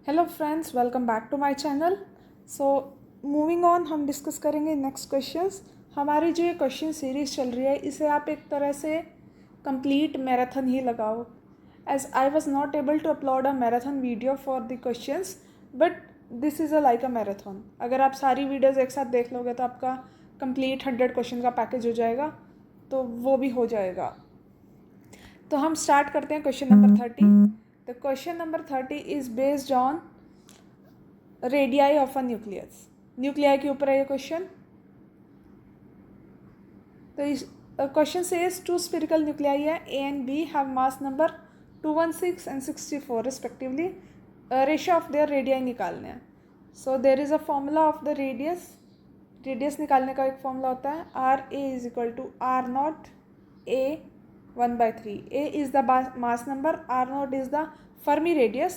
Hello friends, welcome back to my channel. So moving on, हम discuss करेंगे next questions. हमारी जो ये क्वेश्चन सीरीज़ चल रही है, इसे आप एक तरह से कंप्लीट मैराथन ही लगाओ, as I was not able to upload a marathon video for the questions, but this is a like a marathon. अगर आप सारी वीडियोज़ एक साथ देख लोगे तो आपका कंप्लीट 100 क्वेश्चन का पैकेज हो जाएगा, तो वो भी हो जाएगा। तो हम स्टार्ट करते हैं question number 30। The question number 30 is based on radii of a nucleus. Nuclei के ऊपर है ये क्वेश्चन। तो इस question says two spherical nuclei है, A and B have mass number 216 and 64 respectively. Ratio of their radii निकालने हैं। So there is a formula of the radius निकालने का एक फॉर्मूला होता है, R A is equal to R naught A 1/3. A is the mass number, R naught is the Fermi radius,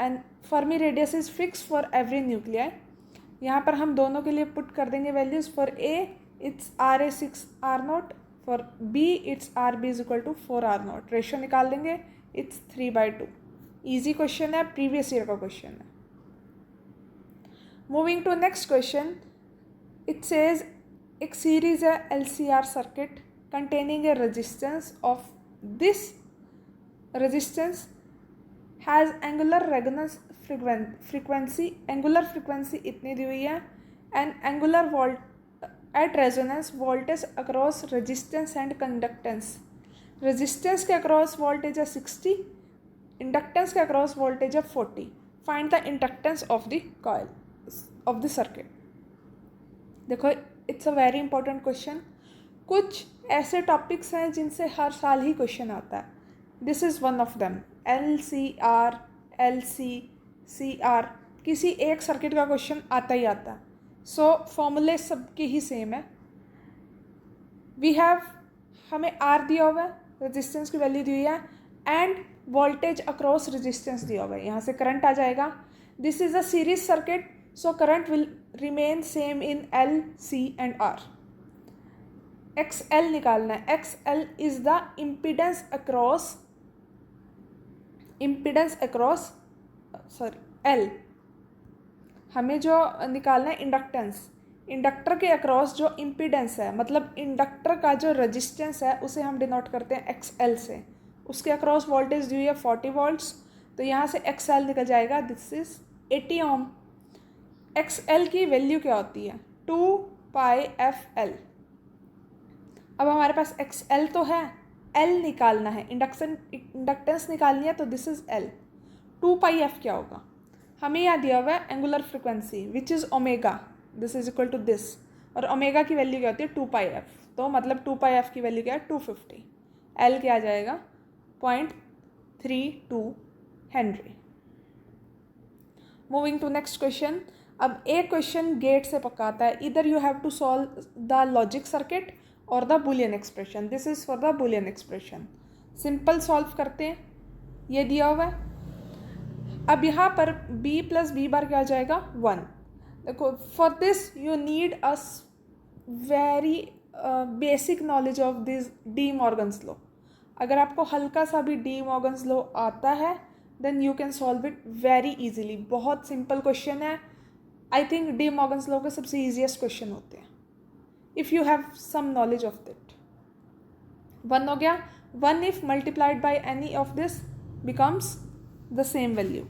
and Fermi radius is fixed for every nuclei. यहाँ पर हम दोनों के लिए पुट कर देंगे values. For A it's RA 6 R naught, for B it's RB is equal to 4 R naught. Ratio निकाल देंगे, it's 3/2. ईजी क्वेश्चन है, प्रीवियस ईयर का क्वेश्चन है। Moving to next question, it says एक सीरीज है LCR circuit containing a resistance of this resistance has angular resonance frequency इतनी दी हुई है, and angular volt at resonance voltage across resistance and conductance. resistance के across voltage है 60, inductance के across voltage है 40. find the inductance of the coil of the circuit. देखो, it's a very important question. कुछ ऐसे टॉपिक्स हैं जिनसे हर साल ही क्वेश्चन आता है। This is one of them. LCR, LCCR, किसी एक सर्किट का क्वेश्चन आता ही आता है। सो फॉर्मूले सबके ही सेम है। वी हैव, हमें R दिया हुआ है, रेजिस्टेंस की वैल्यू दी हुई है, एंड वोल्टेज अक्रॉस रेजिस्टेंस दिया हुआ है। यहाँ से करंट आ जाएगा। This is a series circuit, so current will remain same in L, C and R. XL निकालना है। XL is the impedance across L। हमें जो निकालना है इंडक्टेंस, इंडक्टर के अक्रॉस जो इम्पिडेंस है, मतलब इंडक्टर का जो रेजिस्टेंस है, उसे हम डिनोट करते हैं XL से। उसके अक्रॉस वोल्टेज दी हुई है 40 वोल्ट्स, तो यहाँ से XL निकल जाएगा, दिस इज 80 ओम। XL की वैल्यू क्या होती है? 2πfL। अब हमारे पास XL तो है, L निकालना है, इंडक्टेंस निकालनी है, तो दिस इज L। 2πf क्या होगा? हमें यहाँ दिया हुआ है angular frequency which is omega, this is equal to this, और ओमेगा की वैल्यू क्या होती है? 2πf। तो मतलब 2πf की वैल्यू क्या है? 250। L क्या आ जाएगा? 0.32 henry. Moving to next question. अब एक क्वेश्चन गेट से पकाता है, इधर you have to solve the logic circuit और the Boolean expression. This is for the Boolean expression. Simple solve करते हैं, ये दिया हुआ है। अब यहाँ पर b प्लस बी बार क्या आ जाएगा? 1। देखो, for this you need a very basic knowledge of this D Morgan's law. अगर आपको हल्का सा भी डी मॉर्गन्स लॉ आता है, then you can solve it very easily. बहुत सिंपल क्वेश्चन है। I think De Morgan's law के सबसे ईजिएस्ट क्वेश्चन होते हैं if you have some knowledge of it. 1 हो गया। 1 if multiplied by any of this becomes the same value.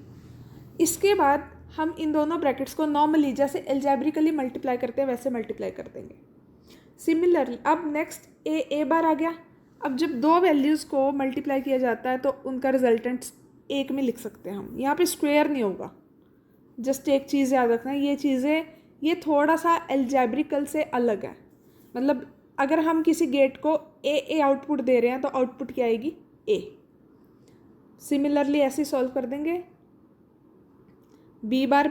इसके बाद हम इन दोनों ब्रैकेट्स को नॉर्मली जैसे एल्जेब्रिकली मल्टीप्लाई करते हैं वैसे मल्टीप्लाई कर देंगे। सिमिलरली अब नेक्स्ट ए बार आ गया। अब जब दो वैल्यूज़ को मल्टीप्लाई किया जाता है तो उनका रिजल्टेंट एक में लिख सकते हैं हम। यहाँ पे स्क्वायर नहीं होगा। जस्ट एक चीज़ याद रखना, ये चीज़ें ये थोड़ा सा एल्जेब्रिकल से अलग है। मतलब अगर हम किसी गेट को ए आउटपुट दे रहे हैं तो आउटपुट क्या आएगी? ए। सिमिलरली ऐसे सॉल्व कर देंगे। बी बार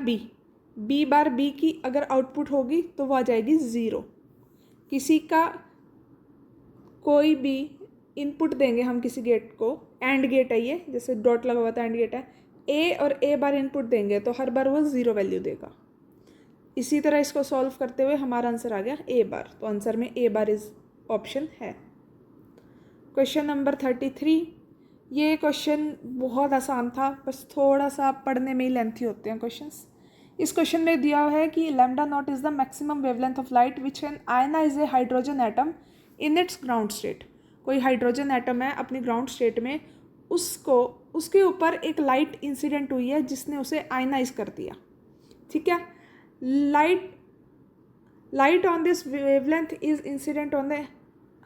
बी की अगर आउटपुट होगी तो वो आ जाएगी 0। किसी का कोई भी इनपुट देंगे हम किसी गेट को, एंड गेट है ये, जैसे डॉट लगा हुआ था एंड गेट है, ए और ए बार इनपुट देंगे तो हर बार वो 0 वैल्यू देगा। इसी तरह इसको सॉल्व करते हुए हमारा आंसर आ गया ए बार, तो आंसर में ए बार इज ऑप्शन है। क्वेश्चन नंबर 33, ये क्वेश्चन बहुत आसान था, बस थोड़ा सा पढ़ने में ही लेंथी होते हैं क्वेश्चंस। इस क्वेश्चन में दिया हुआ है कि lambda naught is the maximum wavelength of light which can ionize a hydrogen atom in its ground state. कोई हाइड्रोजन एटम है अपनी ग्राउंड स्टेट में, उसको उसके ऊपर एक लाइट इंसिडेंट हुई है जिसने उसे आयनाइज कर दिया। ठीक है, light on this wavelength is incident on the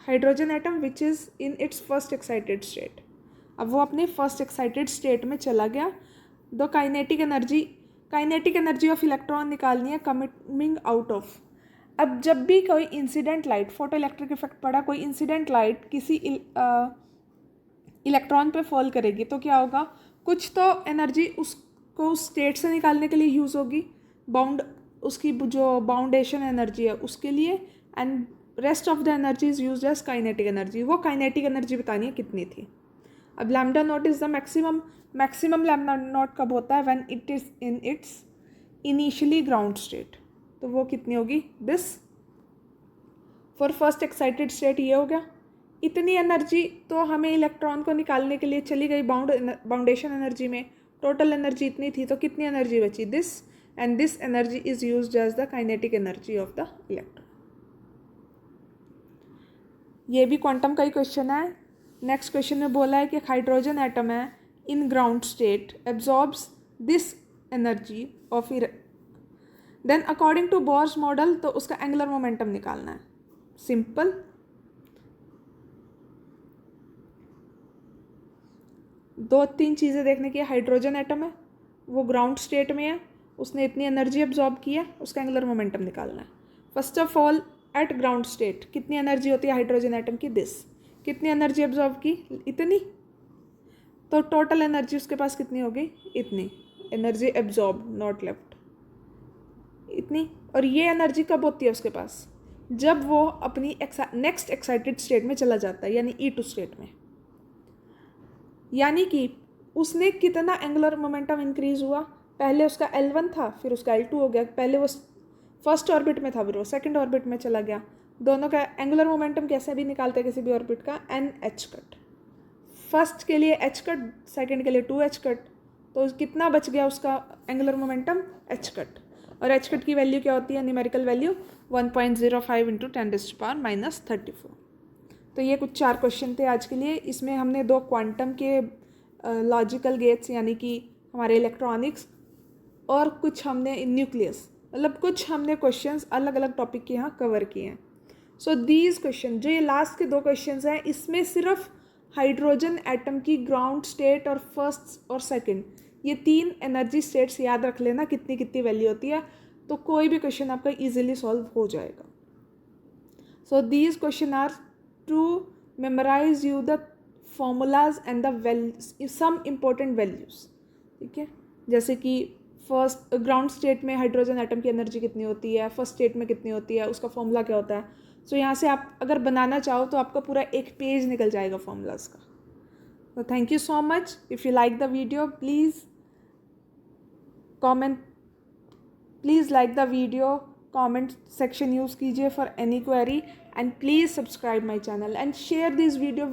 hydrogen atom which is in it's first excited state. अब वो अपने फर्स्ट एक्साइटेड स्टेट में चला गया। The kinetic energy of electron निकालनी है कमिंग आउट ऑफ। अब जब भी कोई incident light, photo electric effect पड़ा, कोई इंसिडेंट लाइट किसी इलेक्ट्रॉन पे फॉल करेगी तो क्या होगा, कुछ तो एनर्जी उसको उस स्टेट से निकालने के लिए यूज़ होगी, उसकी जो बाउंडेशन एनर्जी है उसके लिए, and rest of the energy is used as kinetic energy. वो काइनेटिक एनर्जी बतानी है कितनी थी। अब lambda naught is the maximum lambda naught कब होता है, when it is in its initially ground state. तो वो कितनी होगी, this. For first excited state ये हो गया। इतनी एनर्जी तो हमें इलेक्ट्रॉन को निकालने के लिए चली गई बाउंडेशन एनर्जी में, टोटल एनर्जी इतनी थी, तो कितनी एनर्जी बची, this, and this energy is used as the kinetic energy of the electron. ये भी क्वांटम का ही क्वेश्चन है। नेक्स्ट क्वेश्चन में बोला है कि हाइड्रोजन एटम है in ground state absorbs this energy of then according to Bohr's model, तो उसका एंगुलर मोमेंटम निकालना है। सिंपल, दो तीन चीज़ें देखने की है। हाइड्रोजन एटम है, वो ग्राउंड स्टेट में है, उसने इतनी एनर्जी एब्जॉर्ब की है, उसका एंगुलर मोमेंटम निकालना है। First of all at ground state कितनी एनर्जी होती है हाइड्रोजन एटम की, दिस। कितनी एनर्जी एब्जॉर्ब की, इतनी, तो टोटल एनर्जी उसके पास कितनी होगी, इतनी। एनर्जी एब्जॉर्ब नॉट लेफ्ट, इतनी। और ये एनर्जी कब होती है उसके पास, जब वो अपनी नेक्स्ट एक्साइटेड स्टेट में चला जाता है, यानी E2 स्टेट में। यानी कि उसने कितना एंगुलर मोमेंटम इंक्रीज हुआ, पहले उसका L1 था, फिर उसका L2 हो गया। पहले वो फर्स्ट ऑर्बिट में था, फिर वो सेकंड ऑर्बिट में चला गया। दोनों का एंगुलर मोमेंटम कैसे भी निकालते हैं किसी भी ऑर्बिट का, NH कट। फर्स्ट के लिए H कट, सेकंड के लिए 2H कट, तो कितना बच गया उसका एंगुलर मोमेंटम, H कट। और H कट की वैल्यू क्या होती है, न्यूमेरिकल वैल्यू 1.05 × 10⁻34। तो ये कुछ 4 क्वेश्चन थे आज के लिए। इसमें हमने 2 क्वांटम के लॉजिकल गेट्स यानी कि हमारे इलेक्ट्रॉनिक्स, और कुछ हमने न्यूक्लियस, मतलब कुछ हमने क्वेश्चंस अलग अलग टॉपिक के यहाँ कवर किए हैं। सो दीज क्वेश्चन, जो ये लास्ट के 2 क्वेश्चंस हैं, इसमें सिर्फ हाइड्रोजन एटम की ग्राउंड स्टेट और फर्स्ट और सेकंड, ये 3 एनर्जी स्टेट्स याद रख लेना, कितनी कितनी वैल्यू होती है, तो कोई भी क्वेश्चन आपका इजीली सॉल्व हो जाएगा। So these question are to memorize you the formulas and the some important values. ठीक है, जैसे कि फर्स्ट ग्राउंड स्टेट में हाइड्रोजन एटम की एनर्जी कितनी होती है, फर्स्ट स्टेट में कितनी होती है, उसका फॉर्मूला क्या होता है। सो यहाँ से आप अगर बनाना चाहो तो आपका पूरा एक पेज निकल जाएगा फॉर्मूलाज का। तो thank you so much. If you like the video, please comment, please like the video, comment section use कीजिए for any query, and please subscribe my channel and share this video